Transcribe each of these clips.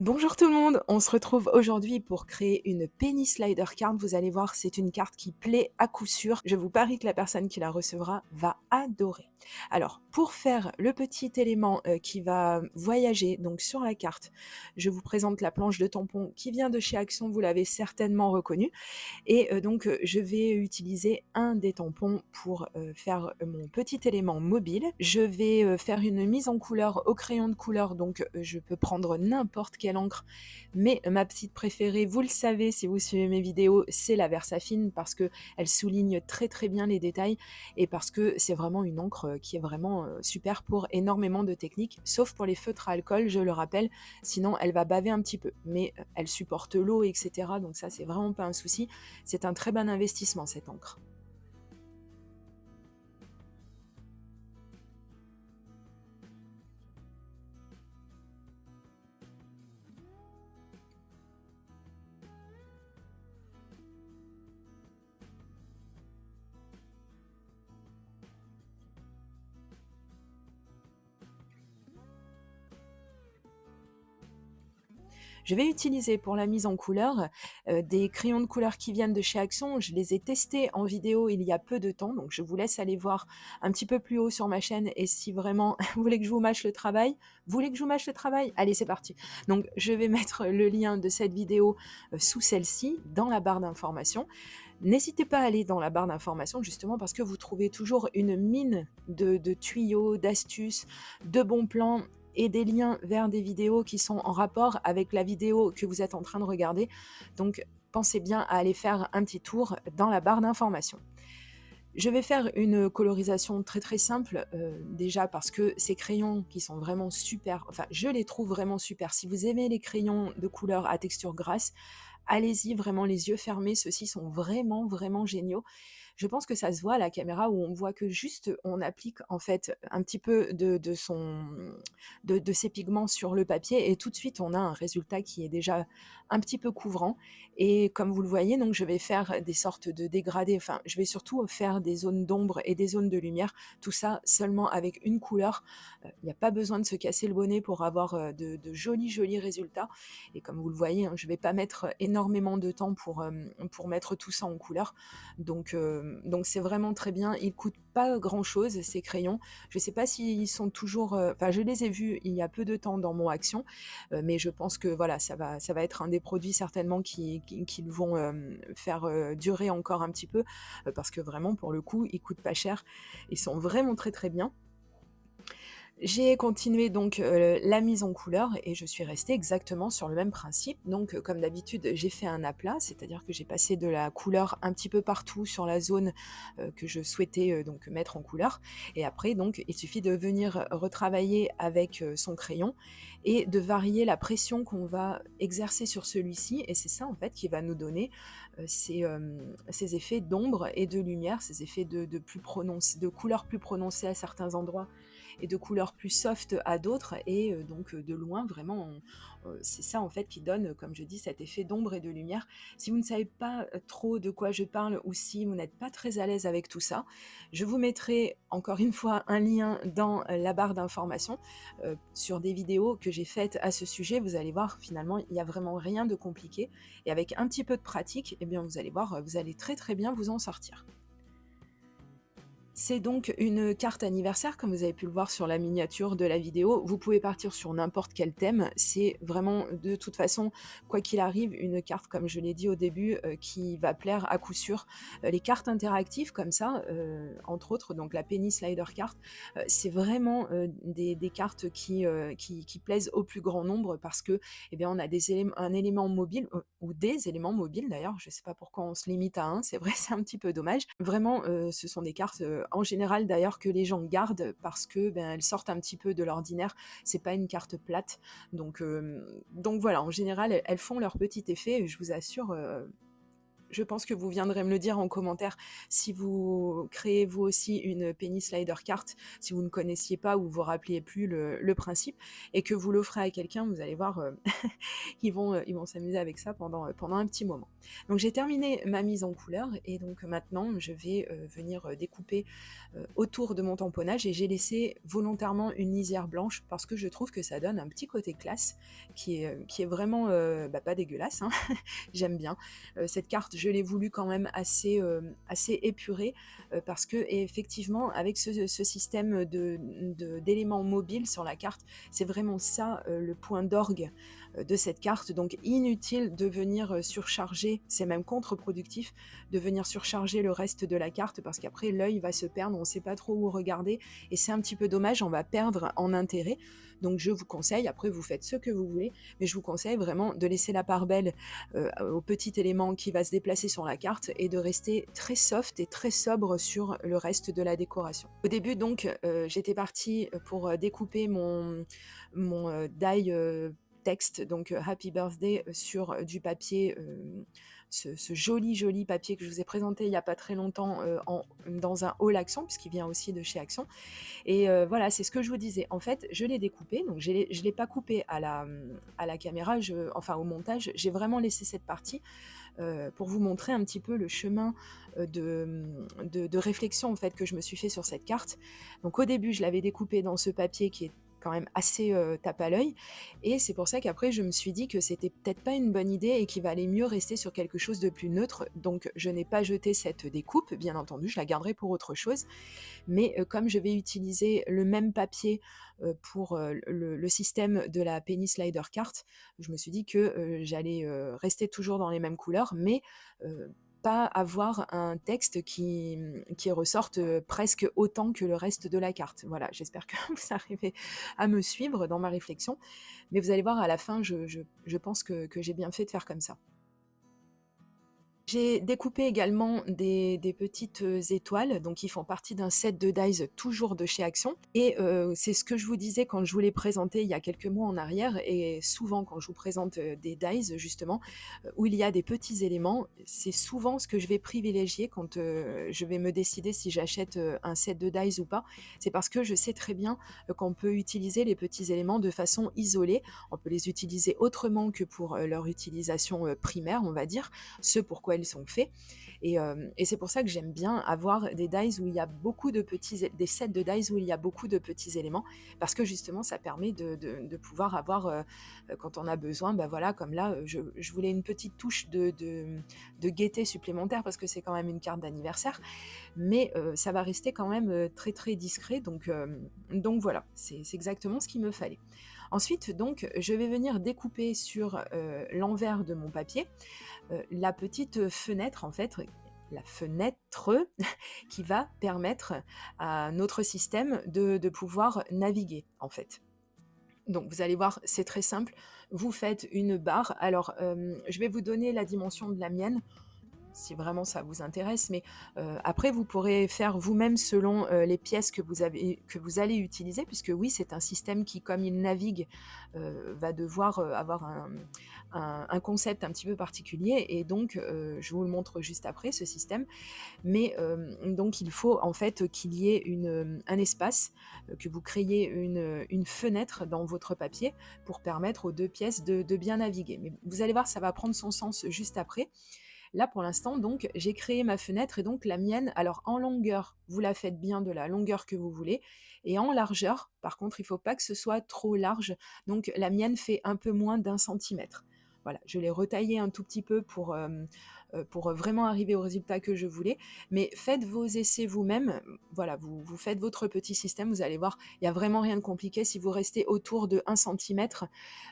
Bonjour tout le monde, on se retrouve aujourd'hui pour créer une Penny Slider Card. Vous allez voir, c'est une carte qui plaît à coup sûr. Je vous parie que la personne qui la recevra va adorer. Alors, pour faire le petit élément qui va voyager donc sur la carte, je vous présente la planche de tampons qui vient de chez Action, vous l'avez certainement reconnue. Et donc je vais utiliser un des tampons pour faire mon petit élément mobile. Je vais faire une mise en couleur au crayon de couleur, donc je peux prendre n'importe quelle encre, mais ma petite préférée, vous le savez si vous suivez mes vidéos, c'est la Versafine parce que elle souligne très très bien les détails et parce que c'est vraiment une encre qui est vraiment super pour énormément de techniques, sauf pour les feutres à alcool, je le rappelle, sinon elle va baver un petit peu, mais elle supporte l'eau, etc. Donc ça, c'est vraiment pas un souci. C'est un très bon investissement cette encre. Je vais utiliser pour la mise en couleur des crayons de couleur qui viennent de chez Action. Je les ai testés en vidéo il y a peu de temps, donc je vous laisse aller voir un petit peu plus haut sur ma chaîne. Et si vraiment vous voulez que je vous mâche le travail, allez, c'est parti. Donc je vais mettre le lien de cette vidéo sous celle-ci dans la barre d'information. N'hésitez pas à aller dans la barre d'information justement parce que vous trouvez toujours une mine de tuyaux, d'astuces, de bons plans et des liens vers des vidéos qui sont en rapport avec la vidéo que vous êtes en train de regarder. Donc pensez bien à aller faire un petit tour dans la barre d'information. Je vais faire une colorisation très très simple, déjà parce que ces crayons qui sont vraiment super, enfin je les trouve vraiment super. Si vous aimez les crayons de couleur à texture grasse, allez-y vraiment les yeux fermés, ceux-ci sont vraiment vraiment géniaux. Je pense que ça se voit à la caméra où on voit que juste on applique en fait un petit peu de ses pigments sur le papier et tout de suite on a un résultat qui est déjà un petit peu couvrant. Et comme vous le voyez, donc je vais faire des sortes de dégradés, enfin je vais surtout faire des zones d'ombre et des zones de lumière, tout ça seulement avec une couleur. Il n'y a pas besoin de se casser le bonnet pour avoir de jolis jolis résultats. Et comme vous le voyez, hein, je ne vais pas mettre énormément de temps pour mettre tout ça en couleur. Donc c'est vraiment très bien. Ils coûtent pas grand chose ces crayons. Je sais pas s'ils sont toujours, enfin je les ai vus il y a peu de temps dans mon Action, mais je pense que voilà, ça va être un des produits certainement qui vont faire durer encore un petit peu, parce que vraiment pour le coup, ils coûtent pas cher. Ils sont vraiment très très bien. J'ai continué donc la mise en couleur et je suis restée exactement sur le même principe. Donc comme d'habitude, j'ai fait un aplat, c'est-à-dire que j'ai passé de la couleur un petit peu partout sur la zone que je souhaitais donc mettre en couleur. Et après, donc, il suffit de venir retravailler avec son crayon et de varier la pression qu'on va exercer sur celui-ci. Et c'est ça en fait qui va nous donner ces effets d'ombre et de lumière, ces effets de couleurs plus prononcées à certains endroits et de couleurs plus soft à d'autres. Et donc de loin, vraiment, c'est ça en fait qui donne, comme je dis, cet effet d'ombre et de lumière. Si vous ne savez pas trop de quoi je parle ou si vous n'êtes pas très à l'aise avec tout ça, je vous mettrai encore une fois un lien dans la barre d'information sur des vidéos que j'ai faites à ce sujet. Vous allez voir, finalement, il n'y a vraiment rien de compliqué. Et avec un petit peu de pratique, eh bien, vous allez voir, vous allez très très bien vous en sortir. C'est donc une carte anniversaire, comme vous avez pu le voir sur la miniature de la vidéo. Vous pouvez partir sur n'importe quel thème. C'est vraiment, de toute façon, quoi qu'il arrive, une carte, comme je l'ai dit au début, qui va plaire à coup sûr. Les cartes interactives comme ça, entre autres, donc la Penny Slider Card, c'est vraiment des cartes qui plaisent au plus grand nombre parce que, eh bien, on a un élément mobile, ou des éléments mobiles d'ailleurs. Je ne sais pas pourquoi on se limite à un, c'est vrai, c'est un petit peu dommage. Vraiment, ce sont des cartes en général d'ailleurs que les gens gardent parce que ben, elles sortent un petit peu de l'ordinaire. C'est pas une carte plate, donc voilà. En général, elles font leur petit effet. Je vous assure. je pense que vous viendrez me le dire en commentaire si vous créez vous aussi une penny slider cart, si vous ne connaissiez pas ou vous vous rappeliez plus le principe et que vous l'offrez à quelqu'un, vous allez voir, ils vont s'amuser avec ça pendant un petit moment. Donc j'ai terminé ma mise en couleur et donc maintenant je vais venir découper autour de mon tamponnage et j'ai laissé volontairement une lisière blanche parce que je trouve que ça donne un petit côté classe qui est vraiment pas dégueulasse, hein. J'aime bien. Cette carte, je l'ai voulu quand même assez épurée parce que effectivement, avec ce système d'éléments mobiles sur la carte, c'est vraiment ça le point d'orgue de cette carte. Donc inutile de venir surcharger, c'est même contre-productif de venir surcharger le reste de la carte parce qu'après l'œil va se perdre, on ne sait pas trop où regarder et c'est un petit peu dommage, on va perdre en intérêt. Donc je vous conseille, après vous faites ce que vous voulez, mais je vous conseille vraiment de laisser la part belle au petit élément qui va se déplacer sur la carte et de rester très soft et très sobre sur le reste de la décoration. Au début donc j'étais partie pour découper mon die texte, donc Happy Birthday sur du papier, ce joli papier que je vous ai présenté il n'y a pas très longtemps dans un haul Action, puisqu'il vient aussi de chez Action. Et voilà, c'est ce que je vous disais. En fait, je l'ai découpé, donc je ne l'ai pas coupé à la caméra, enfin au montage, j'ai vraiment laissé cette partie pour vous montrer un petit peu le chemin de réflexion en fait, que je me suis fait sur cette carte. Donc au début, je l'avais découpé dans ce papier qui est quand même assez tape à l'œil et c'est pour ça qu'après je me suis dit que c'était peut-être pas une bonne idée et qu'il valait mieux rester sur quelque chose de plus neutre, donc je n'ai pas jeté cette découpe, bien entendu je la garderai pour autre chose, mais comme je vais utiliser le même papier pour le système de la penny slider carte, je me suis dit que j'allais rester toujours dans les mêmes couleurs, mais pas avoir un texte qui ressorte presque autant que le reste de la carte. Voilà, j'espère que vous arrivez à me suivre dans ma réflexion, mais vous allez voir à la fin, je pense que j'ai bien fait de faire comme ça. J'ai découpé également des petites étoiles, donc qui font partie d'un set de dies toujours de chez Action. Et c'est ce que je vous disais quand je vous l'ai présenté il y a quelques mois en arrière, et souvent quand je vous présente des dies justement, où il y a des petits éléments, c'est souvent ce que je vais privilégier quand je vais me décider si j'achète un set de dies ou pas. C'est parce que je sais très bien qu'on peut utiliser les petits éléments de façon isolée. On peut les utiliser autrement que pour leur utilisation primaire, on va dire, ce pourquoi ils sont faits. Et c'est pour ça que j'aime bien avoir des dies où il y a beaucoup de des sets de dies où il y a beaucoup de petits éléments, parce que justement ça permet de pouvoir avoir, quand on a besoin, bah voilà, comme là, je voulais une petite touche de gaieté supplémentaire, parce que c'est quand même une carte d'anniversaire, mais ça va rester quand même très très discret, donc voilà, c'est exactement ce qu'il me fallait. Ensuite, donc, je vais venir découper sur l'envers de mon papier la petite fenêtre, en fait, la fenêtre qui va permettre à notre système de pouvoir naviguer, en fait. Donc vous allez voir, c'est très simple. Vous faites une barre. Alors, je vais vous donner la dimension de la mienne, si vraiment ça vous intéresse, mais après vous pourrez faire vous-même selon les pièces que vous allez utiliser, puisque oui, c'est un système qui, comme il navigue, va devoir avoir un concept un petit peu particulier, et donc je vous le montre juste après, ce système. Mais donc il faut en fait qu'il y ait un espace, que vous créiez une fenêtre dans votre papier pour permettre aux deux pièces de bien naviguer. Mais vous allez voir, ça va prendre son sens juste après. Là, pour l'instant, donc, j'ai créé ma fenêtre, et donc la mienne, alors en longueur, vous la faites bien de la longueur que vous voulez, et en largeur, par contre, il ne faut pas que ce soit trop large, donc la mienne fait un peu moins d'1 centimètre. Voilà, je l'ai retaillé un tout petit peu pour vraiment arriver au résultat que je voulais, mais faites vos essais vous-même, voilà, vous faites votre petit système, vous allez voir, il n'y a vraiment rien de compliqué si vous restez autour de 1 centimètre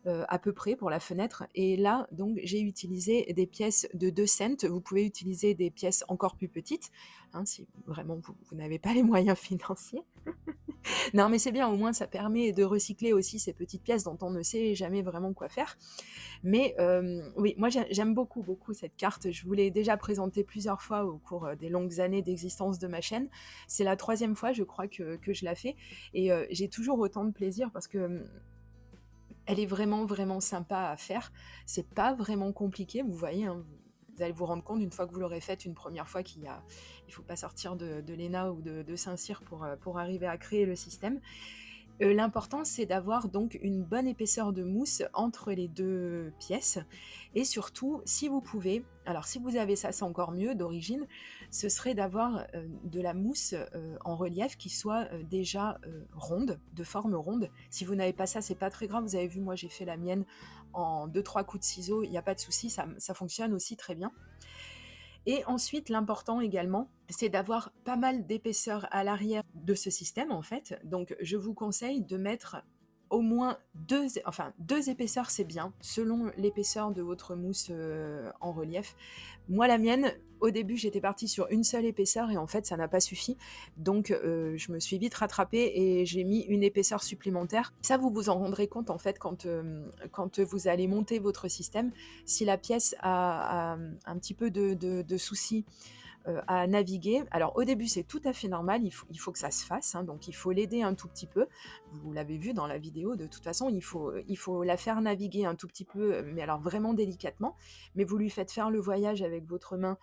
à peu près pour la fenêtre. Et là, donc, j'ai utilisé des pièces de 2 cents. Vous pouvez utiliser des pièces encore plus petites, hein, si vraiment vous n'avez pas les moyens financiers. Non, mais c'est bien, au moins ça permet de recycler aussi ces petites pièces dont on ne sait jamais vraiment quoi faire. Mais oui, moi j'aime beaucoup, beaucoup cette carte. Je vous l'ai déjà présentée plusieurs fois au cours des longues années d'existence de ma chaîne. C'est la 3e fois, je crois, que je la fais. Et j'ai toujours autant de plaisir parce que elle est vraiment, vraiment sympa à faire. C'est pas vraiment compliqué, vous voyez, hein, Vous allez vous rendre compte une fois que vous l'aurez faite une première fois il faut pas sortir de l'ENA ou de Saint-Cyr pour arriver à créer le système. L'important, c'est d'avoir donc une bonne épaisseur de mousse entre les 2 pièces et surtout, si vous pouvez, alors si vous avez ça, c'est encore mieux d'origine, ce serait d'avoir, de la mousse, en relief qui soit, déjà, ronde, de forme ronde. Si vous n'avez pas ça, c'est pas très grave. Vous avez vu, moi, j'ai fait la mienne en 2-3 coups de ciseaux, il y a pas de souci, ça fonctionne aussi très bien. Et ensuite, l'important également, c'est d'avoir pas mal d'épaisseur à l'arrière de ce système, en fait. Donc, je vous conseille de mettre au moins 2 épaisseurs, c'est bien, selon l'épaisseur de votre mousse en relief. Moi, la mienne, au début, j'étais partie sur une seule épaisseur et en fait, ça n'a pas suffi. Donc, je me suis vite rattrapée et j'ai mis une épaisseur supplémentaire. Ça, vous vous en rendrez compte en fait quand vous allez monter votre système. Si la pièce a un petit peu de soucis à naviguer. Alors au début, c'est tout à fait normal, il faut que ça se fasse, hein, donc il faut l'aider un tout petit peu. Vous l'avez vu dans la vidéo, de toute façon, il faut la faire naviguer un tout petit peu, mais alors vraiment délicatement. Mais vous lui faites faire le voyage avec votre main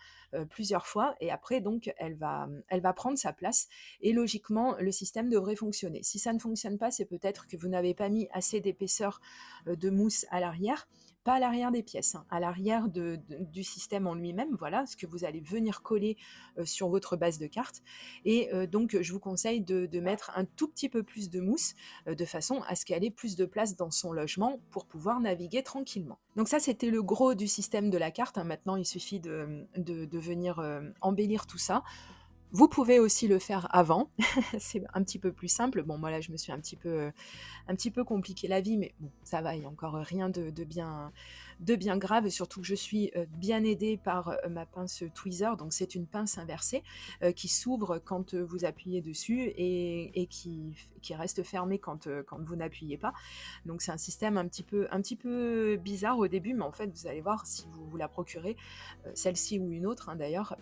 plusieurs fois, et après, donc, elle va prendre sa place, et logiquement, le système devrait fonctionner. Si ça ne fonctionne pas, c'est peut-être que vous n'avez pas mis assez d'épaisseur de mousse à l'arrière, pas à l'arrière des pièces, hein, à l'arrière du système en lui-même, voilà, ce que vous allez venir coller sur votre base de cartes. Et donc, je vous conseille de mettre un tout petit peu plus de mousse, de façon à ce qu'elle ait plus de place dans son logement pour pouvoir naviguer tranquillement. Donc ça, c'était le gros du système de la carte, hein. Maintenant, il suffit de venir embellir tout ça. Vous pouvez aussi le faire avant, c'est un petit peu plus simple. Bon, moi là, je me suis un petit peu compliqué la vie, mais bon, ça va, il n'y a encore rien de bien grave, surtout que je suis bien aidée par ma pince tweezer, donc c'est une pince inversée qui s'ouvre quand vous appuyez dessus et qui reste fermée quand vous n'appuyez pas. Donc c'est un système un petit peu bizarre au début, mais en fait, vous allez voir si vous vous la procurez, celle-ci ou une autre, hein, d'ailleurs,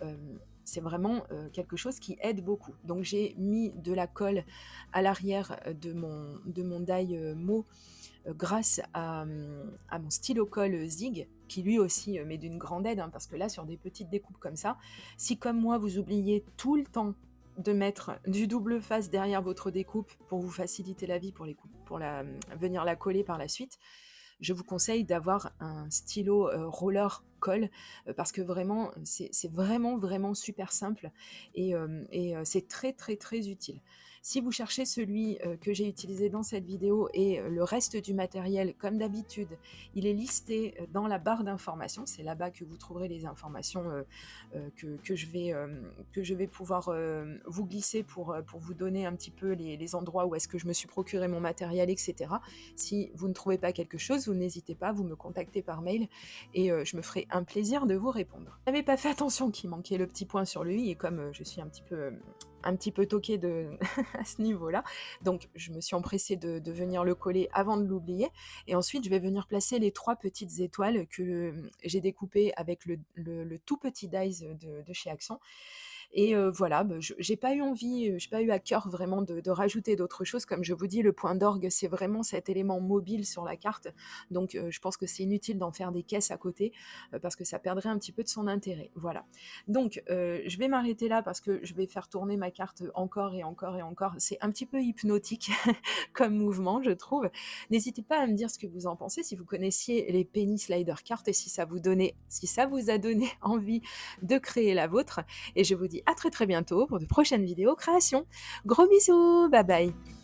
c'est vraiment quelque chose qui aide beaucoup. Donc j'ai mis de la colle à l'arrière de mon die Mo grâce à mon stylo colle Zig, qui lui aussi m'est d'une grande aide, hein, parce que là, sur des petites découpes comme ça, si comme moi, vous oubliez tout le temps de mettre du double face derrière votre découpe pour vous faciliter la vie, venir la coller par la suite, je vous conseille d'avoir un stylo roller colle parce que vraiment, c'est vraiment, vraiment super simple et c'est très, très, très utile. Si vous cherchez celui que j'ai utilisé dans cette vidéo et le reste du matériel, comme d'habitude, il est listé dans la barre d'informations. C'est là-bas que vous trouverez les informations que je vais pouvoir vous glisser pour vous donner un petit peu les endroits où est-ce que je me suis procuré mon matériel, etc. Si vous ne trouvez pas quelque chose, vous n'hésitez pas, vous me contactez par mail et je me ferai un plaisir de vous répondre. Je n'avais pas fait attention qu'il manquait le petit point sur le i et comme je suis un petit peu toquée à ce niveau-là, donc je me suis empressée de venir le coller avant de l'oublier et ensuite je vais venir placer les 3 petites étoiles que j'ai découpées avec le tout petit dies de chez Axon. Et voilà, j'ai pas eu envie, j'ai pas eu à cœur vraiment de rajouter d'autres choses. Comme je vous dis, le point d'orgue, c'est vraiment cet élément mobile sur la carte, donc je pense que c'est inutile d'en faire des caisses à côté, parce que ça perdrait un petit peu de son intérêt. Voilà. Donc je vais m'arrêter là parce que je vais faire tourner ma carte encore et encore et encore. C'est un petit peu hypnotique comme mouvement, je trouve. N'hésitez pas à me dire ce que vous en pensez, si vous connaissiez les penny slider cartes et si ça vous a donné envie de créer la vôtre. Et je vous dis à très très bientôt pour de prochaines vidéos création. Gros bisous, bye bye.